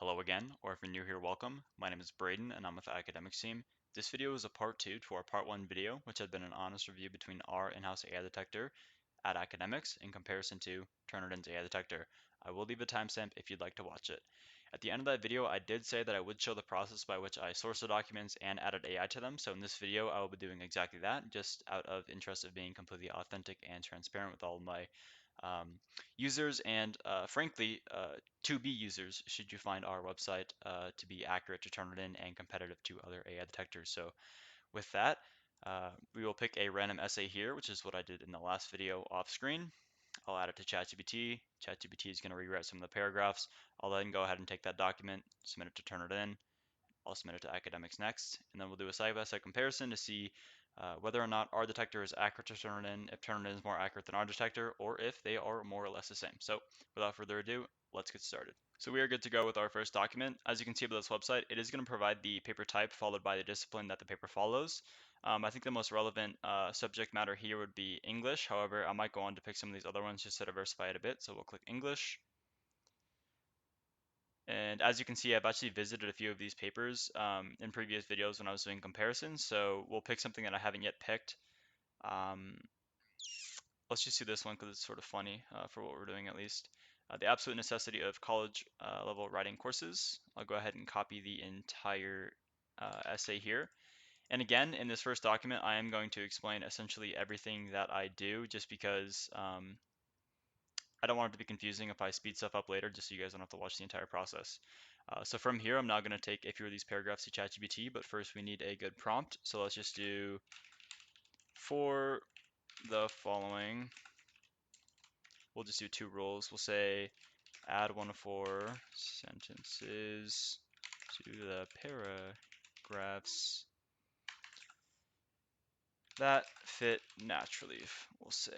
Hello again, or if you're new here, welcome. My name is Braden and I'm with the Academicx team. This video is a part 2 to our part 1 video, which had been an honest review between our in-house AI detector at Academicx in comparison to Turnitin's AI detector. I will leave a timestamp if you'd like to watch it. At the end of that video, I did say that I would show the process by which I sourced the documents and added AI to them. So in this video, I will be doing exactly that, just out of interest of being completely authentic and transparent with all of my users and frankly to-be users should you find our website to be accurate to Turnitin and competitive to other AI detectors. So with that, we will pick a random essay here, which is what I did in the last video off screen. I'll add it to ChatGPT. ChatGPT is going to rewrite some of the paragraphs. I'll then go ahead and take that document, submit it to Turnitin. I'll submit it to Academicx next, and then we'll do a side-by-side comparison to see whether or not our detector is accurate to Turnitin, if Turnitin is more accurate than our detector, or if they are more or less the same. So without further ado, let's get started. So we are good to go with our first document. As you can see by this website, it is going to provide the paper type followed by the discipline that the paper follows. I think the most relevant subject matter here would be English. However, I might go on to pick some of these other ones just to diversify it a bit. So we'll click English. And as you can see, I've actually visited a few of these papers in previous videos when I was doing comparisons. So we'll pick something that I haven't yet picked. Let's just do this one because it's sort of funny for what we're doing at least. The absolute necessity of college level writing courses. I'll go ahead and copy the entire essay here. And again, in this first document, I am going to explain essentially everything that I do just because I don't want it to be confusing if I speed stuff up later, just so you guys don't have to watch the entire process. So from here, I'm now going to take a few of these paragraphs to ChatGPT, but first we need a good prompt. So let's just do for the following. We'll just do two rules. We'll say add 1 of 4 sentences to the paragraphs that fit naturally, we'll say.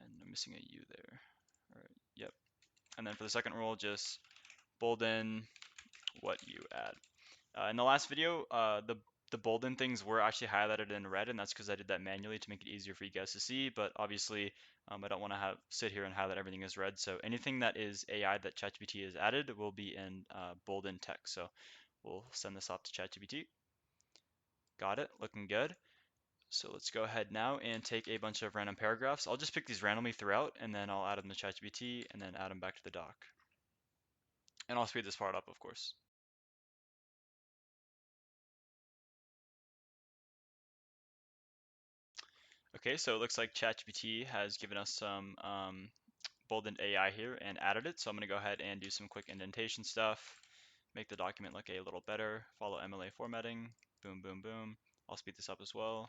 And I'm missing a U there. All right, yep. And then for the second rule, just bold in what you add. In the last video, the bolden things were actually highlighted in red, and that's because I did that manually to make it easier for you guys to see. But obviously, I don't want to sit here and highlight everything as red. So anything that is AI that ChatGPT has added will be in bolden text. So we'll send this off to ChatGPT. Got it, looking good. So let's go ahead now and take a bunch of random paragraphs. I'll just pick these randomly throughout, and then I'll add them to ChatGPT, and then add them back to the doc. And I'll speed this part up, of course. Okay, so it looks like ChatGPT has given us some boldened AI here and added it. So I'm going to go ahead and do some quick indentation stuff, make the document look a little better, follow MLA formatting, boom, boom, boom. I'll speed this up as well.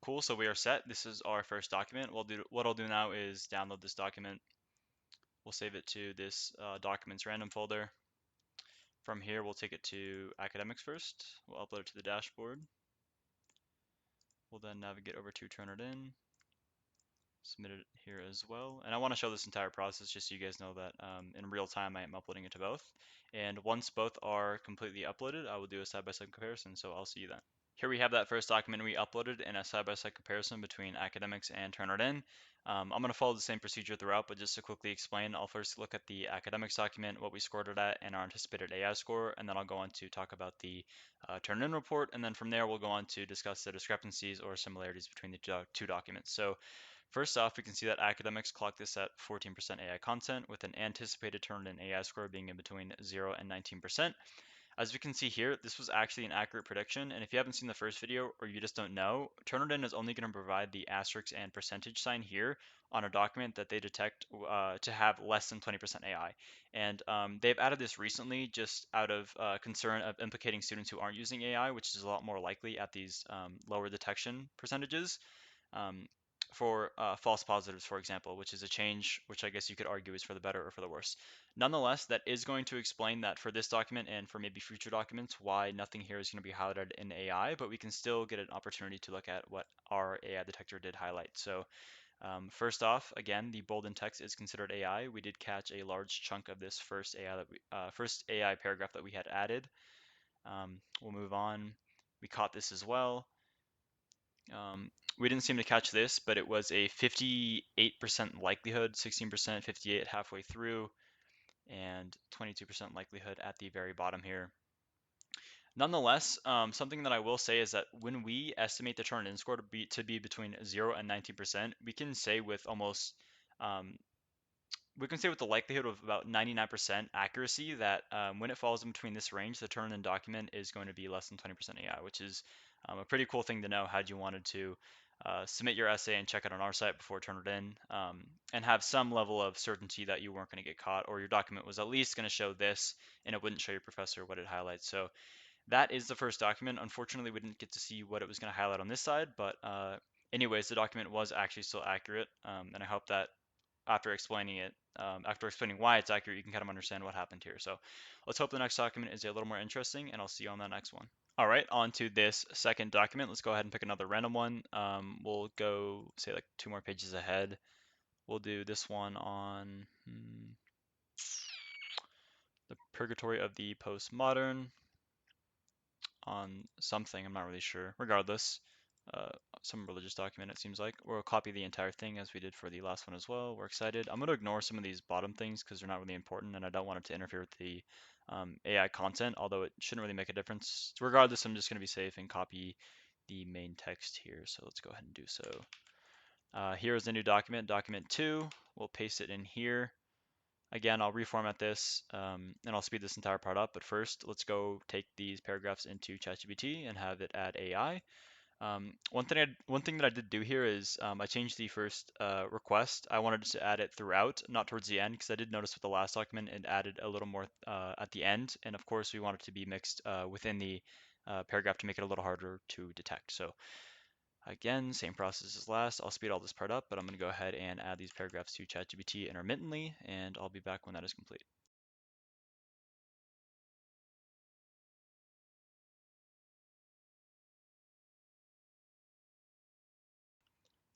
Cool, so we are set. This is our first document. What I'll do now is download this document. We'll save it to this documents random folder. From here, we'll take it to Academicx first. We'll upload it to the dashboard. We'll then navigate over to Turnitin, submit it here as well. And I want to show this entire process just so you guys know that in real time I am uploading it to both. And once both are completely uploaded, I will do a side-by-side comparison. So I'll see you then. Here we have that first document we uploaded in a side-by-side comparison between Academicx and Turnitin. I'm going to follow the same procedure throughout, but just to quickly explain, I'll first look at the Academicx document, what we scored it at, and our anticipated AI score, and then I'll go on to talk about the Turnitin report, and then from there we'll go on to discuss the discrepancies or similarities between the two documents. So first off, we can see that Academicx clocked this at 14% AI content, with an anticipated Turnitin AI score being in between 0 and 19%. As we can see here, this was actually an accurate prediction, and if you haven't seen the first video or you just don't know, Turnitin is only going to provide the asterisk and percentage sign here on a document that they detect to have less than 20% AI. And they've added this recently just out of concern of implicating students who aren't using AI, which is a lot more likely at these lower detection percentages. For false positives, for example, which is a change which I guess you could argue is for the better or for the worse. Nonetheless, that is going to explain that for this document and for maybe future documents, why nothing here is going to be highlighted in AI, but we can still get an opportunity to look at what our AI detector did highlight. So first off, again, the bolden text is considered AI. We did catch a large chunk of this first AI paragraph that we had added. We'll move on. We caught this as well. We didn't seem to catch this, but it was a 58% likelihood, 16%, 58 halfway through, and 22% likelihood at the very bottom here. Nonetheless, something that I will say is that when we estimate the Turnitin score to be between 0 and 19%, we can say with almost um, we can say with the likelihood of about 99% accuracy that when it falls in between this range, the Turnitin document is going to be less than 20% AI, which is a pretty cool thing to know had you wanted to submit your essay and check it on our site before turn it in, and have some level of certainty that you weren't going to get caught, or your document was at least going to show this and it wouldn't show your professor what it highlights. So that is the first document. Unfortunately, we didn't get to see what it was going to highlight on this side, but anyways, the document was actually still accurate, and I hope that after explaining it, after explaining why it's accurate, you can kind of understand what happened here. So let's hope the next document is a little more interesting, and I'll see you on that next one. All right, on to this second document. Let's go ahead and pick another random one. We'll go, say, like 2 more pages ahead. We'll do this one on the purgatory of the postmodern, on something, I'm not really sure. Regardless, uh, some religious document, it seems like. We'll copy the entire thing as we did for the last one as well. We're excited. I'm going to ignore some of these bottom things because they're not really important and I don't want it to interfere with the AI content, although it shouldn't really make a difference. Regardless, I'm just going to be safe and copy the main text here. So let's go ahead and do so. Here is the new document, document 2. We'll paste it in here. Again, I'll reformat this and I'll speed this entire part up. But first, let's go take these paragraphs into ChatGPT and have it add AI. One thing that I did do here is I changed the first request. I wanted to add it throughout, not towards the end, because I did notice with the last document it added a little more at the end. And of course, we want it to be mixed within the paragraph to make it a little harder to detect. So again, same process as last. I'll speed all this part up, but I'm going to go ahead and add these paragraphs to ChatGPT intermittently, and I'll be back when that is complete.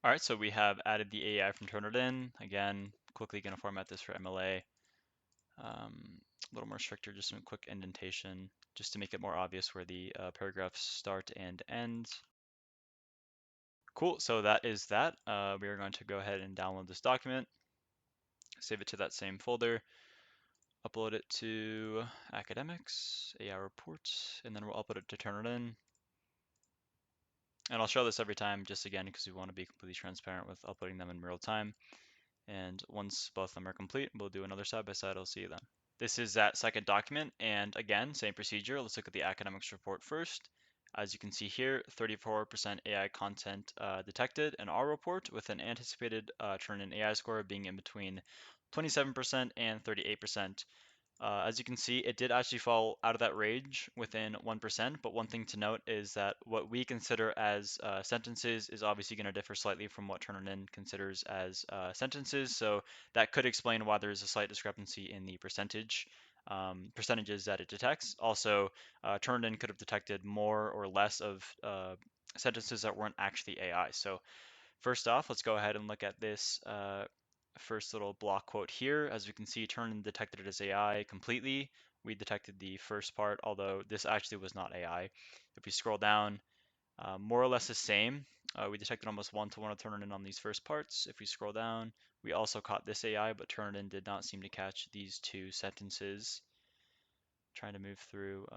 All right, so we have added the AI from Turnitin. Again, quickly going to format this for MLA. A little more stricter, just some quick indentation, just to make it more obvious where the paragraphs start and end. Cool, so that is that. We are going to go ahead and download this document, save it to that same folder, upload it to Academicx, AI report, and then we'll upload it to Turnitin. And I'll show this every time, just again, because we want to be completely transparent with uploading them in real time. And once both of them are complete, we'll do another side by side. I'll see you then. This is that second document, and again, same procedure. Let's look at the Academicx report first. As you can see here, 34% AI content detected in our report, with an anticipated Turnitin AI score being in between 27% and 38%. As you can see, it did actually fall out of that range within 1%, but one thing to note is that what we consider as sentences is obviously going to differ slightly from what Turnitin considers as sentences, so that could explain why there's a slight discrepancy in the percentages that it detects. Also, Turnitin could have detected more or less of sentences that weren't actually AI. So first off, let's go ahead and look at this first little block quote here. As we can see, Turnitin detected it as AI completely. We detected the first part, although this actually was not AI. If we scroll down, more or less the same. We detected almost one-to-one of Turnitin on these first parts. If we scroll down, we also caught this AI, but Turnitin did not seem to catch these two sentences. Trying to move through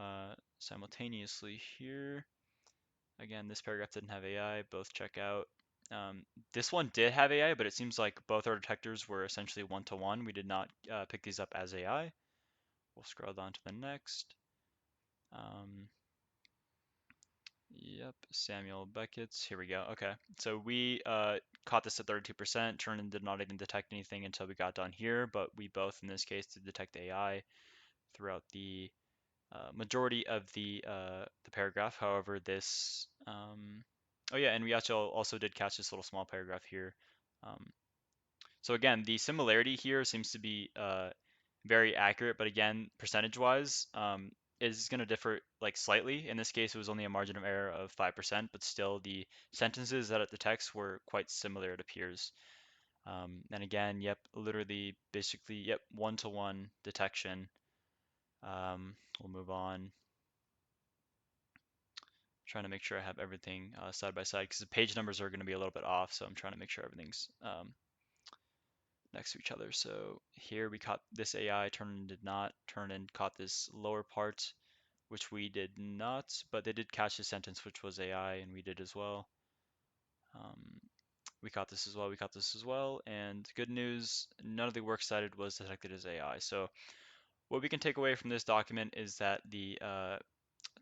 simultaneously here. Again, this paragraph didn't have AI, both check out. This one did have AI, but it seems like both our detectors were essentially one-to-one. We did not pick these up as AI. We'll scroll down to the next. Yep, Samuel Beckett's. Here we go. Okay, so we caught this at 32%. Turnitin did not even detect anything until we got down here, but we both, in this case, did detect AI throughout the majority of the paragraph. However, this oh yeah, and we actually also did catch this little small paragraph here. So again, the similarity here seems to be very accurate, but again, percentage-wise, is going to differ like slightly. In this case, it was only a margin of error of 5%, but still the sentences that it detects were quite similar, it appears. And again, yep, literally, basically, yep, one-to-one detection. We'll move on. Trying to make sure I have everything side by side because the page numbers are going to be a little bit off, so I'm trying to make sure everything's next to each other. So here we caught this AI, Turnitin did not. Turnitin caught this lower part, which we did not, but they did catch the sentence, which was AI, and we did as well. We caught this as well, we caught this as well, and good news, none of the works cited was detected as AI. So what we can take away from this document is that the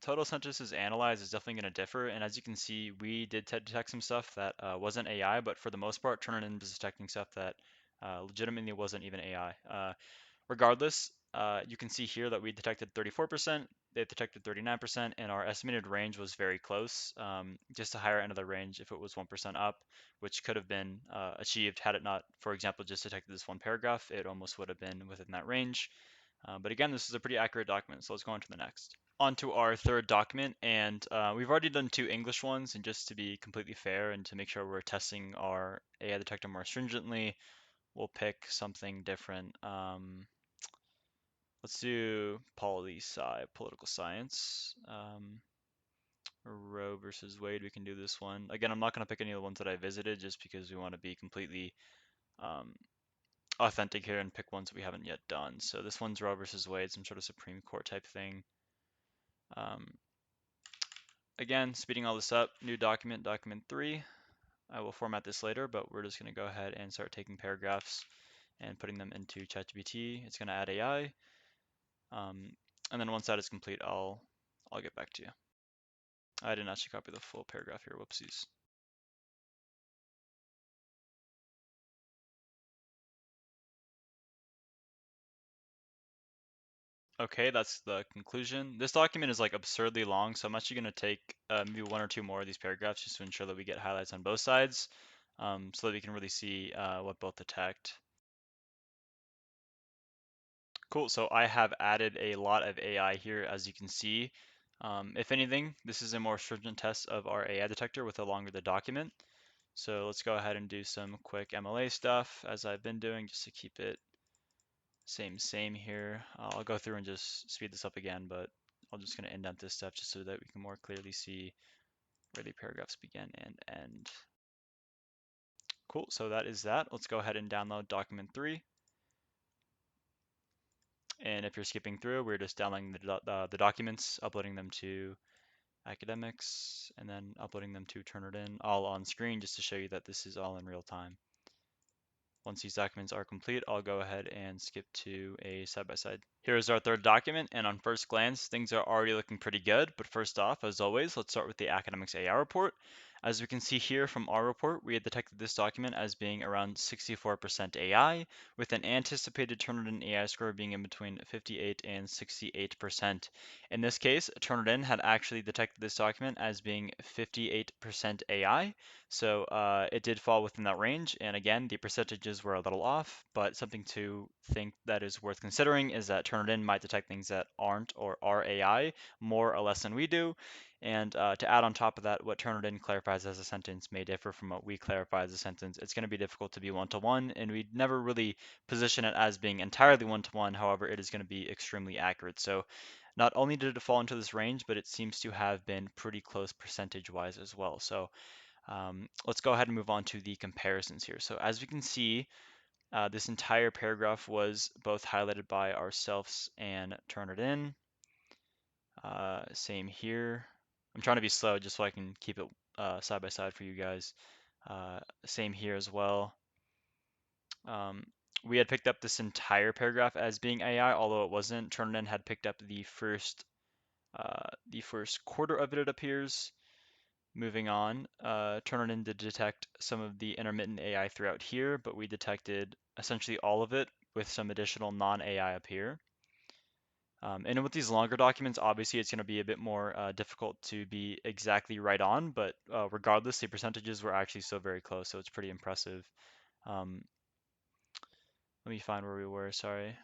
total sentences analyzed is definitely going to differ, and as you can see, we did detect some stuff that wasn't AI, but for the most part, Turnitin was detecting stuff that legitimately wasn't even AI. Regardless, you can see here that we detected 34%, they detected 39%, and our estimated range was very close, just a higher end of the range if it was 1% up, which could have been achieved had it not, for example, just detected this one paragraph. It almost would have been within that range. But again, this is a pretty accurate document, so let's go on to the next. On to our third document, and we've already done two English ones, and just to be completely fair and to make sure we're testing our AI detector more stringently, we'll pick something different. Let's do poli-sci, political science. Roe versus Wade, we can do this one. Again, I'm not going to pick any of the ones that I visited just because we want to be completely um, authentic here and pick ones that we haven't yet done. So this one's Roe versus Wade, some sort of Supreme Court type thing. Um, again, speeding all this up, new document, document 3. I will format this later, but we're just going to go ahead and start taking paragraphs and putting them into ChatGPT. It's going to add AI. And then once that is complete, I'll get back to you. I didn't actually copy the full paragraph here. Whoopsies. Okay, that's the conclusion. This document is like absurdly long, so I'm actually going to take maybe one or two more of these paragraphs just to ensure that we get highlights on both sides, so that we can really see what both detect. Cool, so I have added a lot of AI here, as you can see. If anything, this is a more stringent test of our AI detector with the longer the document. So let's go ahead and do some quick MLA stuff, as I've been doing, just to keep it same here. I'll go through and just speed this up again, but I'm just going to indent this stuff just so that we can more clearly see where the paragraphs begin and end. Cool, so that is that. Let's go ahead and download document 3. And if you're skipping through, we're just downloading the documents, uploading them to Academicx, and then uploading them to Turnitin all on screen just to show you that this is all in real time. Once these documents are complete, I'll go ahead and skip to a side-by-side. Here's our third document, and on first glance, things are already looking pretty good. But first off, as always, let's start with the Academicx AI report. As we can see here from our report, we had detected this document as being around 64% AI, with an anticipated Turnitin AI score being in between 58 and 68%. In this case, Turnitin had actually detected this document as being 58% AI, so it did fall within that range. And again, the percentages were a little off, but something to think that is worth considering is that Turnitin might detect things that aren't or are AI more or less than we do. And to add on top of that, what Turnitin clarifies as a sentence may differ from what we clarify as a sentence. It's going to be difficult to be one-to-one, and we'd never really position it as being entirely one-to-one. However, it is going to be extremely accurate. So not only did it fall into this range, but it seems to have been pretty close percentage-wise as well. So let's go ahead and move on to the comparisons here. So as we can see, this entire paragraph was both highlighted by ourselves and Turnitin. Same here. I'm trying to be slow just so I can keep it side by side for you guys. Same here as well. We had picked up this entire paragraph as being AI, although it wasn't. Turnitin had picked up the first quarter of it, it appears. Moving on, Turnitin did detect some of the intermittent AI throughout here, but we detected essentially all of it with some additional non-AI up here. And with these longer documents, obviously it's going to be a bit more difficult to be exactly right on, but regardless, the percentages were actually so very close, so it's pretty impressive. Let me find where we were, sorry.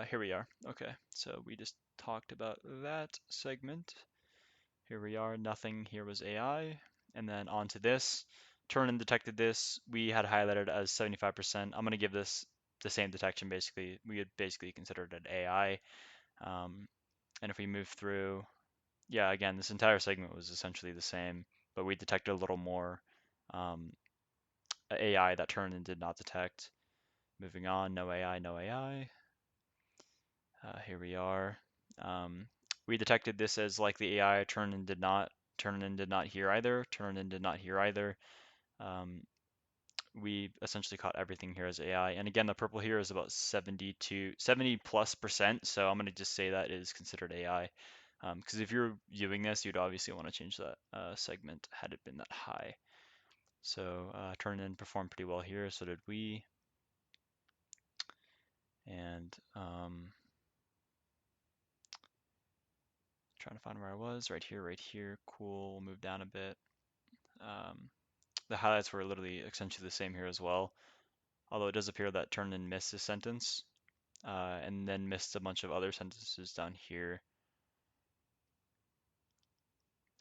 Here we are. Okay, so we just talked about that segment. Here we are, nothing here was AI. And then onto this, Turnitin detected this. We had highlighted as 75%. I'm going to give this the same detection basically. We had basically considered it AI. And if we move through, yeah, again, this entire segment was essentially the same, but we detected a little more AI that Turnitin did not detect. Moving on, no AI, no AI. Here we are. We detected this as likely AI. Turnitin did not. Turnitin did not here either. Turnitin did not here either. We essentially caught everything here as AI. And again, the purple here is about 70 plus percent. So I'm going to just say that is considered AI. Because if you're viewing this, you'd obviously want to change that segment had it been that high. So Turnitin performed pretty well here. So did we. And trying to find where I was. Right here, right here. Cool. We'll move down a bit. The highlights were literally essentially the same here as well. Although it does appear that Turnitin missed a sentence. And then missed a bunch of other sentences down here.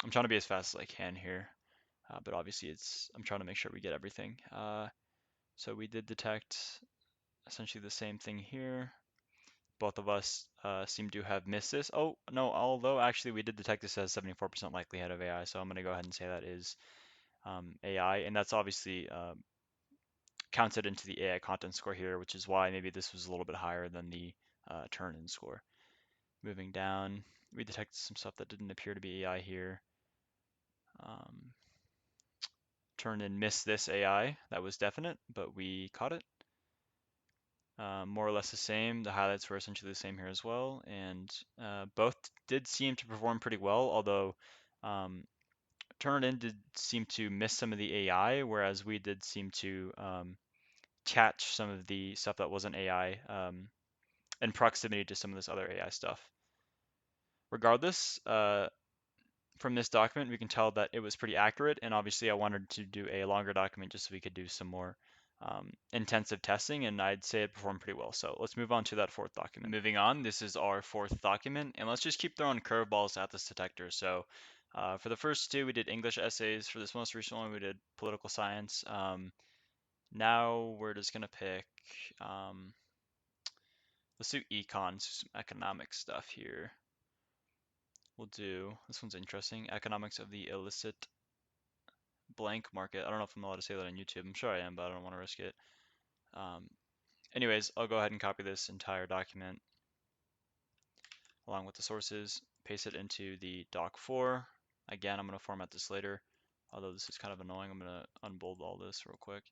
I'm trying to be as fast as I can here, but obviously I'm trying to make sure we get everything. So we did detect essentially the same thing here. Both of us seem to have missed this. Oh, no, although actually we did detect this as 74% likelihood of AI, so I'm going to go ahead and say that is AI, and that's obviously counted into the AI content score here, which is why maybe this was a little bit higher than the turn-in score. Moving down, we detected some stuff that didn't appear to be AI here. Turnitin missed this AI, that was definite, but we caught it. More or less the same. The highlights were essentially the same here as well, and both did seem to perform pretty well, although Turnitin did seem to miss some of the AI, whereas we did seem to catch some of the stuff that wasn't AI in proximity to some of this other AI stuff. Regardless, from this document, we can tell that it was pretty accurate, and obviously I wanted to do a longer document just so we could do some more intensive testing, and I'd say it performed pretty well. So let's move on to that fourth document. Moving on, this is our fourth document, and let's just keep throwing curveballs at this detector. So for the first two, we did English essays. For this most recent one, we did political science. Now we're just gonna pick, let's do econ, so some economic stuff here. We'll do, this one's interesting, economics of the illicit blank market. I don't know if I'm allowed to say that on YouTube. I'm sure I am, but I don't want to risk it. Anyways, I'll go ahead and copy this entire document along with the sources, paste it into the doc4. Again, I'm going to format this later, although this is kind of annoying. I'm going to unbold all this real quick.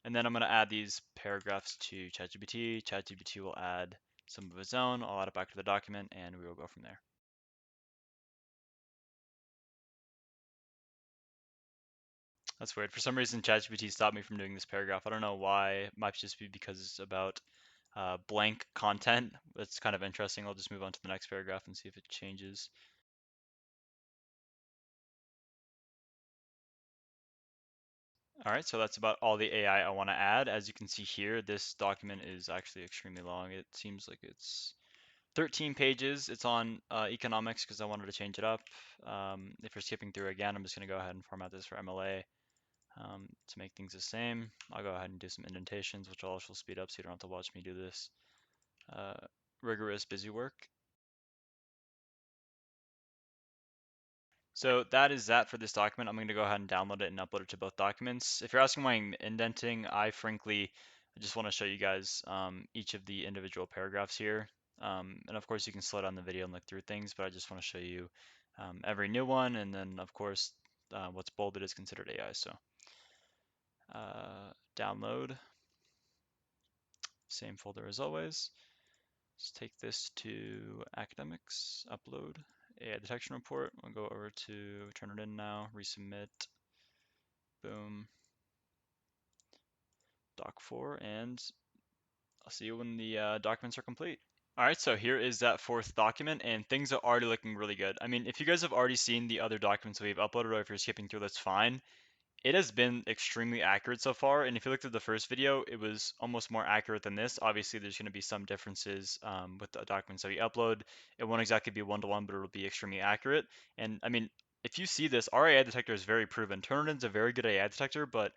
And then I'm going to add these paragraphs to ChatGPT. ChatGPT will add some of its own. I'll add it back to the document, and we will go from there. That's weird. For some reason, ChatGPT stopped me from doing this paragraph. I don't know why. It might just be because it's about blank content. That's kind of interesting. I'll just move on to the next paragraph and see if it changes. All right, so that's about all the AI I want to add. As you can see here, this document is actually extremely long. It seems like it's 13 pages. It's on economics because I wanted to change it up. If you're skipping through again, I'm just going to go ahead and format this for MLA to make things the same. I'll go ahead and do some indentations, which I'll also speed up so you don't have to watch me do this rigorous busy work. So that is that for this document. I'm going to go ahead and download it and upload it to both documents. If you're asking why I'm indenting, I frankly just want to show you guys each of the individual paragraphs here. And of course you can slow down the video and look through things, but I just want to show you every new one. And then of course what's bolded is considered AI. So download, same folder as always. Let's take this to Academicx, upload AI detection report. We'll go over to Turnitin now, resubmit, boom, doc4, and I'll see you when the documents are complete. All right, so here is that fourth document, and things are already looking really good. I mean, if you guys have already seen the other documents we've uploaded, or if you're skipping through, that's fine. It has been extremely accurate so far, and if you looked at the first video, it was almost more accurate than this. Obviously, there's going to be some differences with the documents that we upload. It won't exactly be one-to-one, but it'll be extremely accurate. And I mean, if you see this, our AI detector is very proven. Turnitin's a very good AI detector, but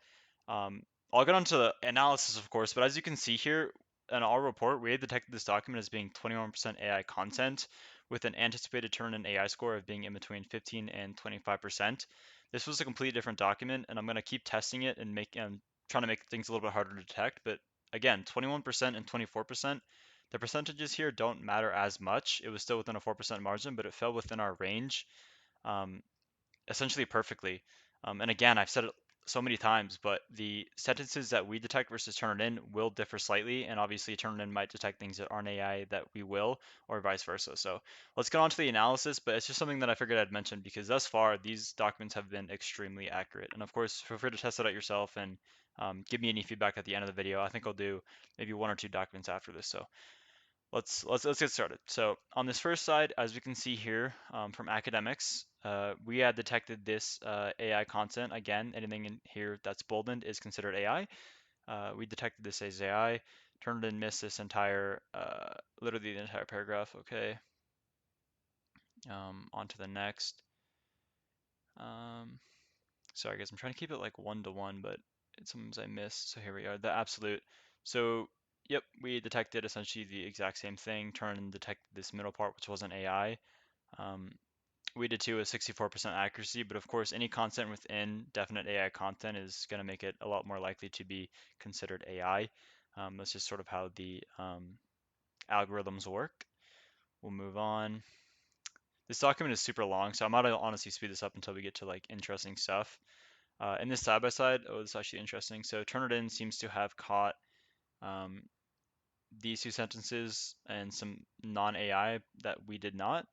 I'll get onto the analysis, of course, but as you can see here, in our report, we had detected this document as being 21% AI content with an anticipated Turnitin AI score of being in between 15 and 25%. This was a completely different document, and I'm going to keep testing it and trying to make things a little bit harder to detect, but again, 21% and 24%. The percentages here don't matter as much. It was still within a 4% margin, but it fell within our range. Um, essentially perfectly. And again, I've said it so many times, but the sentences that we detect versus Turnitin will differ slightly, and obviously Turnitin might detect things that aren't AI that we will, or vice versa. So let's get on to the analysis, but it's just something that I figured I'd mention because thus far these documents have been extremely accurate. And of course, feel free to test it out yourself and give me any feedback at the end of the video. I think I'll do maybe one or two documents after this. So let's get started. So on this first side, as we can see here from Academicx, we had detected this AI content. Again, anything in here that's boldened is considered AI. We detected this as AI, turned and missed this entire, literally the entire paragraph. Okay, on to the next. Um, sorry guys, I'm trying to keep it like 1-to-1, but sometimes I miss. So here we are, the absolute. So yep, we detected essentially the exact same thing, turned and detected this middle part, which wasn't AI. Um, we did too a 64% accuracy, but of course any content within definite AI content is going to make it a lot more likely to be considered AI. That's just sort of how the algorithms work. We'll move on. This document is super long, so I might honestly speed this up until we get to like interesting stuff. In this side by side, oh, this is actually interesting. So Turnitin seems to have caught um, these two sentences and some non-AI that we did not.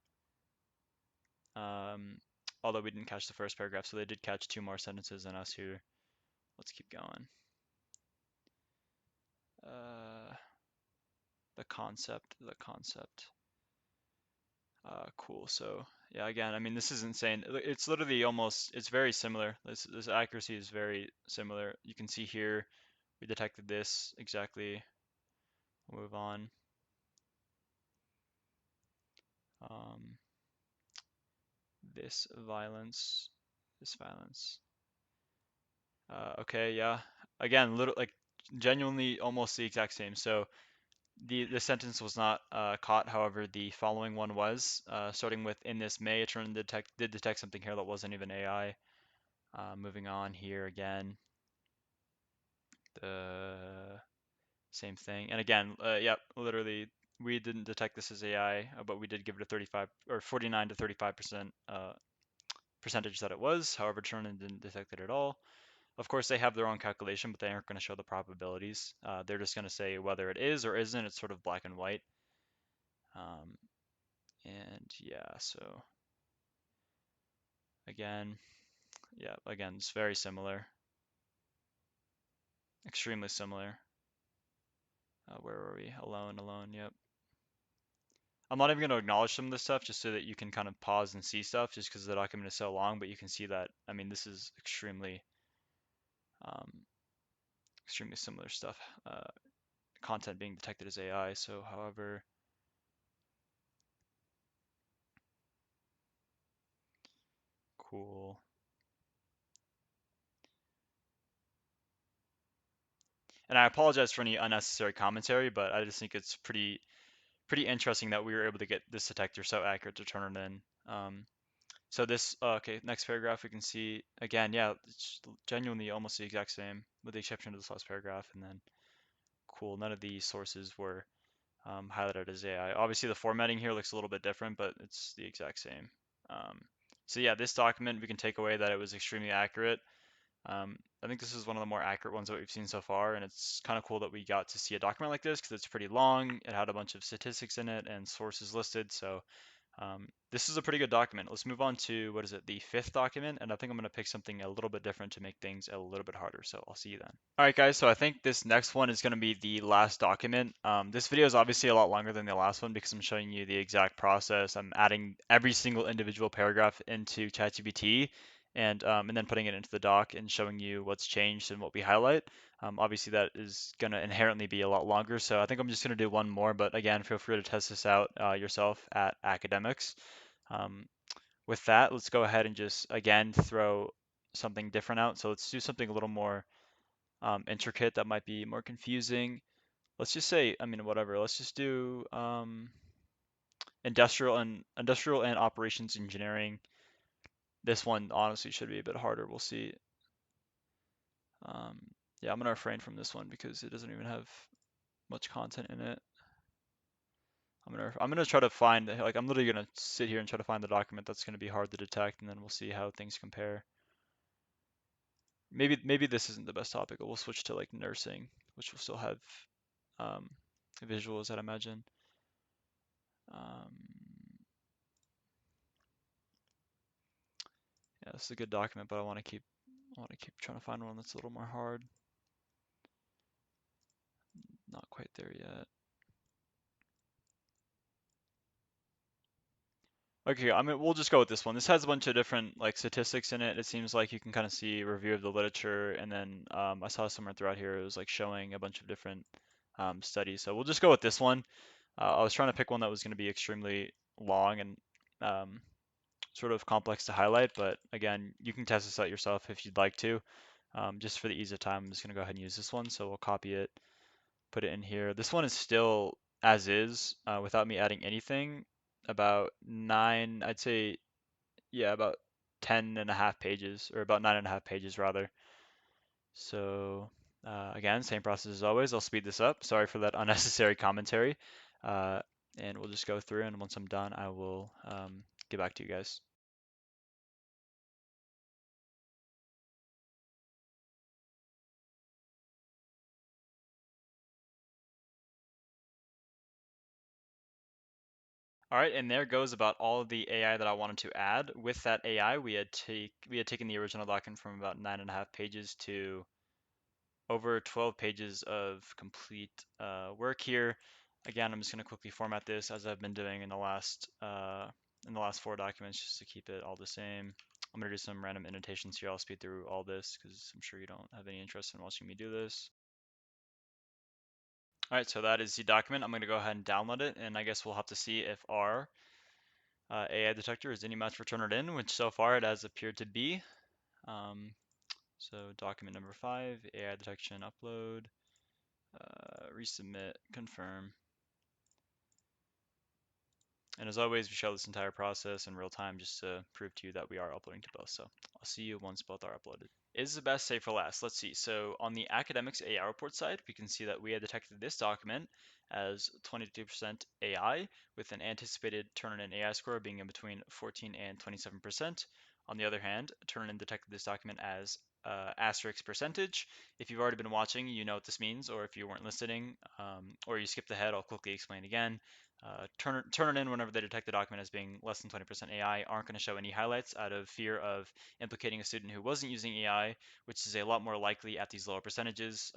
Um, although we didn't catch the first paragraph, so they did catch two more sentences than us here. Let's keep going. Uh, the concept. Cool. So yeah, again, I mean, this is insane. It's literally almost, it's very similar. This accuracy is very similar. You can see here, we detected this exactly. We'll move on. Um, this violence, this violence. Okay, yeah. Again, little like genuinely almost the exact same. So the sentence was not caught, however, the following one was. Starting with in this May, it turned did detect something here that wasn't even AI. Moving on here again, the same thing. And again, yep, literally, we didn't detect this as AI, but we did give it a 35 or 49 to 35% percentage that it was. However, Turnitin didn't detect it at all. Of course, they have their own calculation, but they aren't going to show the probabilities. They're just going to say whether it is or isn't. It's sort of black and white. Um, and yeah, so again, yeah, again, it's very similar, extremely similar. Where were we? Alone, alone, yep. I'm not even going to acknowledge some of this stuff just so that you can kind of pause and see stuff just because the document is so long, but you can see that, I mean, this is um, extremely similar stuff. Content being detected as AI, so however, cool. And I apologize for any unnecessary commentary, but I just think it's pretty interesting that we were able to get this detector so accurate to turn it in. So this, okay, next paragraph we can see again, yeah, it's genuinely almost the exact same with the exception of this last paragraph. And then cool, none of these sources were highlighted as AI. Obviously the formatting here looks a little bit different, but it's the exact same. Um, so yeah, this document we can take away that it was extremely accurate. I think this is one of the more accurate ones that we've seen so far, and it's kind of cool that we got to see a document like this because it's pretty long. It had a bunch of statistics in it and sources listed, so this is a pretty good document. Let's move on to, what is it, the fifth document, and I think I'm going to pick something a little bit different to make things a little bit harder, so I'll see you then. All right, guys, so I think this next one is going to be the last document. This video is obviously a lot longer than the last one because I'm showing you the exact process. I'm adding every single individual paragraph into ChatGPT and then putting it into the doc and showing you what's changed and what we highlight. Obviously, that is going to inherently be a lot longer, so I think I'm just going to do one more, but again, feel free to test this out yourself at Academicx. Um, with that, let's go ahead and just, again, throw something different out. So let's do something a little more intricate that might be more confusing. Let's just say, I mean, whatever. Let's just do industrial and operations engineering. This one honestly should be a bit harder. We'll see. Um, Yeah, I'm gonna refrain from this one because it doesn't even have much content in it. I'm gonna try to find like I'm literally gonna sit here and try to find the document that's gonna be hard to detect, and then we'll see how things compare. Maybe this isn't the best topic. We'll switch to like nursing, which will still have um, visuals, I'd imagine. Um, yeah, this is a good document, but I want to keep trying to find one that's a little more hard. Not quite there yet. Okay, I mean, we'll just go with this one. This has a bunch of different like statistics in it. It seems like you can kind of see a review of the literature, and then I saw somewhere throughout here it was like showing a bunch of different studies. So we'll just go with this one. I was trying to pick one that was going to be extremely long and um, sort of complex to highlight, but again, you can test this out yourself if you'd like to. Just for the ease of time, I'm just going to go ahead and use this one. So we'll copy it, put it in here. This one is still as is without me adding anything. About nine, I'd say, yeah, about 10.5 pages, or about 9.5 pages rather. So again, same process as always. I'll speed this up. Sorry for that unnecessary commentary. Uh, and we'll just go through, and once I'm done, I will get back to you guys. All right, and there goes about all of the AI that I wanted to add. With that AI, we had taken the original document from about 9.5 pages to over 12 pages of complete work here. Again, I'm just going to quickly format this as I've been doing in the last four documents, just to keep it all the same. I'm going to do some random annotations here. I'll speed through all this because I'm sure you don't have any interest in watching me do this. All right, so that is the document. I'm going to go ahead and download it, and I guess we'll have to see if our AI detector is any match for Turnitin, which so far it has appeared to be. So document number 5, AI detection upload, resubmit, confirm. And as always, we show this entire process in real time just to prove to you that we are uploading to both. So I'll see you once both are uploaded. Is the best saved for last? Let's see. So on the Academicx AI report side, we can see that we had detected this document as 22% AI with an anticipated Turnitin AI score being in between 14 and 27%. On the other hand, Turnitin detected this document as asterisk percentage. If you've already been watching, you know what this means, or if you weren't listening, or you skipped ahead, I'll quickly explain again. Turnitin, whenever they detect the document as being less than 20% AI, aren't going to show any highlights out of fear of implicating a student who wasn't using AI, which is a lot more likely at these lower percentages,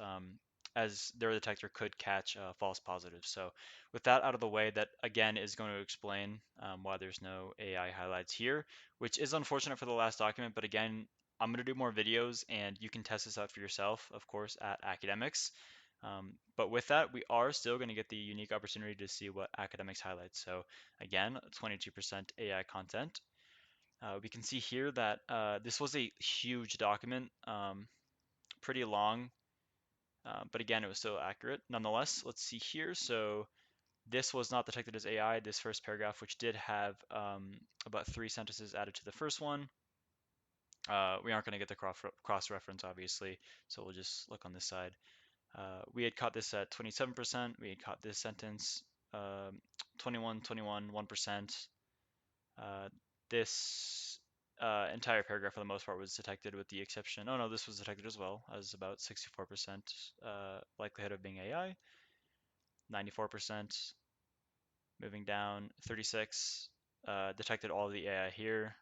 as their detector could catch false positives. So with that out of the way, that again is going to explain why there's no AI highlights here, which is unfortunate for the last document, but again, I'm going to do more videos and you can test this out for yourself, of course, at Academicx. But with that, we are still going to get the unique opportunity to see what Academicx highlights. So again, 22% AI content. We can see here that this was a huge document, pretty long, but again, it was still accurate. Nonetheless, let's see here. So this was not detected as AI, this first paragraph, which did have about 3 sentences added to the first one. We aren't going to get the cross-reference, obviously, so we'll just look on this side. We had caught this at 27%. We had caught this sentence 21, 21, 1%. Uh, this entire paragraph, for the most part, was detected with the exception. Oh no, this was detected as well, as about 64% likelihood of being AI, 94%. Moving down, 36 detected all of the AI here.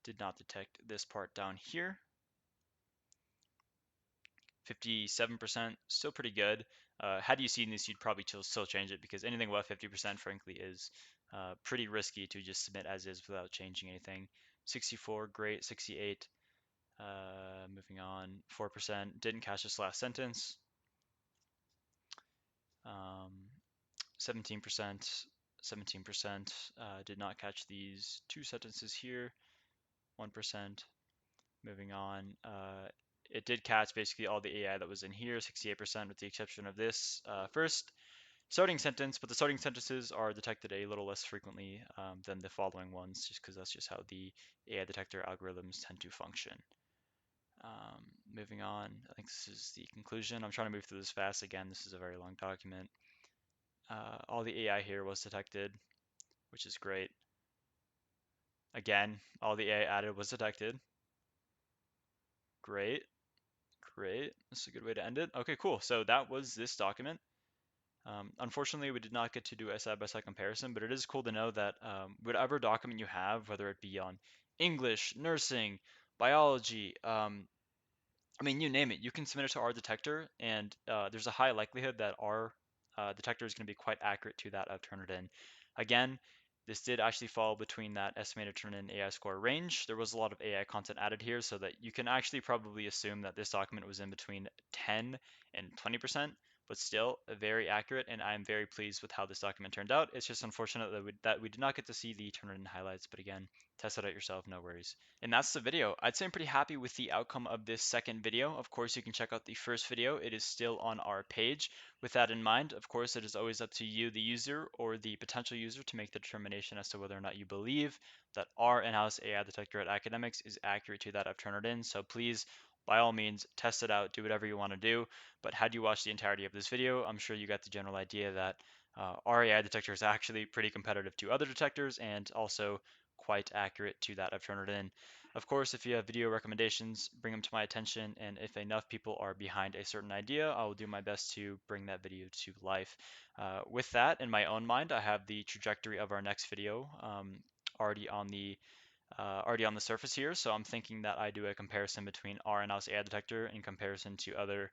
Did not detect this part down here. 57%, still pretty good. Had you seen this, you'd probably still change it because anything above 50%, frankly, is pretty risky to just submit as is without changing anything. 64, great. 68, moving on. 4%, didn't catch this last sentence. 17%, 17%, did not catch these 2 sentences here. 1%, moving on. It did catch basically all the AI that was in here, 68% with the exception of this first starting sentence, but the starting sentences are detected a little less frequently than the following ones, just because that's just how the AI detector algorithms tend to function. Moving on, I think this is the conclusion. I'm trying to move through this fast. Again, this is a very long document. All the AI here was detected, which is great. Again, all the AI added was detected. Great, great. This is a good way to end it. Okay, cool. So that was this document. Unfortunately, we did not get to do a side-by-side comparison, but it is cool to know that whatever document you have, whether it be on English, nursing, biology, I mean, you name it, you can submit it to our detector, and there's a high likelihood that our detector is going to be quite accurate to that of Turnitin. Again, this did actually fall between that estimated Turnitin AI score range. There was a lot of AI content added here, so that you can actually probably assume that this document was in between 10 and 20%, but still very accurate, and I'm very pleased with how this document turned out. It's just unfortunate that we did not get to see the Turnitin highlights, but again, test it out yourself, no worries. And that's the video. I'd say I'm pretty happy with the outcome of this second video. Of course, you can check out the first video. It is still on our page. With that in mind, of course, it is always up to you, the user or the potential user, to make the determination as to whether or not you believe that our in-house AI detector at Academicx is accurate to that of Turnitin. So please, by all means, test it out, do whatever you want to do. But had you watched the entirety of this video, I'm sure you got the general idea that our AI detector is actually pretty competitive to other detectors and also quite accurate to that of Turnitin. Of course, if you have video recommendations, bring them to my attention, and if enough people are behind a certain idea, I will do my best to bring that video to life. With that in my own mind, I have the trajectory of our next video already on the surface here. So I'm thinking that I do a comparison between our in-house AI detector in comparison to other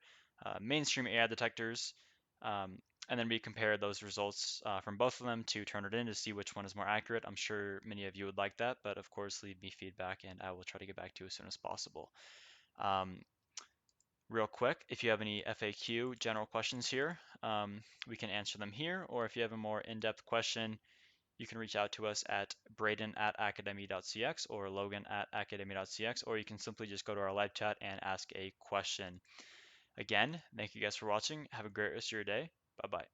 mainstream AI detectors. Um, and then we compare those results from both of them to Turnitin to see which one is more accurate. I'm sure many of you would like that, but of course, leave me feedback and I will try to get back to you as soon as possible. Um, Real quick, if you have any FAQ general questions here, we can answer them here, or if you have a more in-depth question, you can reach out to us at Braden@Academi.cx or Logan@Academi.cx, or you can simply just go to our live chat and ask a question. Again, thank you guys for watching. Have a great rest of your day. Bye bye.